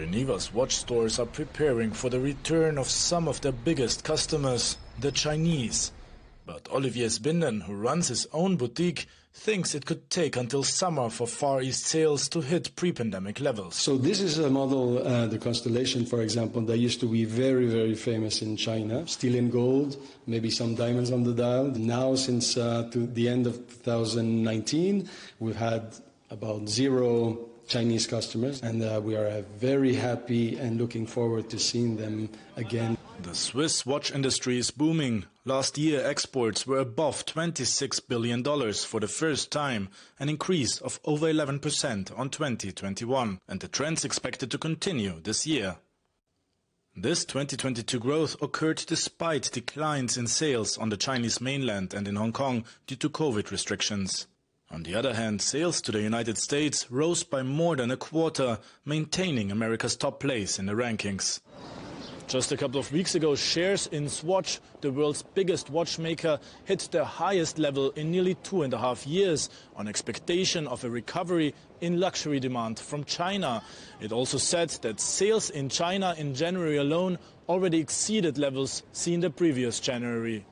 Geneva's watch stores are preparing for the return of some of their biggest customers, the Chinese. But Olivier Sbinden, who runs his own boutique, thinks it could take until summer for Far East sales to hit pre-pandemic levels. So this is a model, the Constellation, for example, that used to be very, very famous in China. Steel and gold, maybe some diamonds on the dial. Now, since to the end of 2019, we've had about 0 Chinese customers, and we are very happy and looking forward to seeing them again. The Swiss watch industry is booming. Last year, exports were above $26 billion for the first time, an increase of over 11% on 2021, and the trend's expected to continue this year. This 2022 growth occurred despite declines in sales on the Chinese mainland and in Hong Kong due to COVID restrictions. On the other hand, sales to the United States rose by more than a quarter, maintaining America's top place in the rankings. Just a couple of weeks ago, shares in Swatch, the world's biggest watchmaker, hit their highest level in nearly 2.5 years on expectation of a recovery in luxury demand from China. It also said that sales in China in January alone already exceeded levels seen the previous January.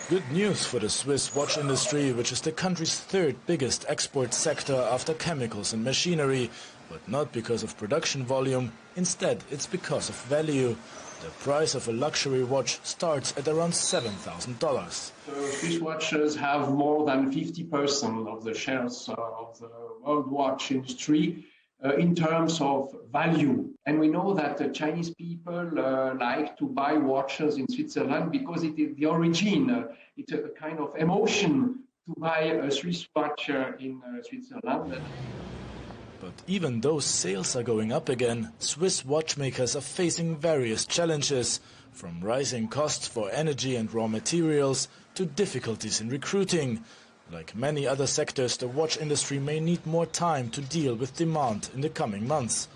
Good news for the Swiss watch industry, which is the country's third biggest export sector after chemicals and machinery, but not because of production volume. Instead, it's because of value. The price of a luxury watch starts at around $7,000. So Swiss watches have more than 50% of the shares of the world watch industry in terms of value. And we know that the Chinese people like to buy watches in Switzerland because it is the origin. It's a kind of emotion to buy a Swiss watch in Switzerland. But even though sales are going up again, Swiss watchmakers are facing various challenges, from rising costs for energy and raw materials to difficulties in recruiting. Like many other sectors, the watch industry may need more time to deal with demand in the coming months.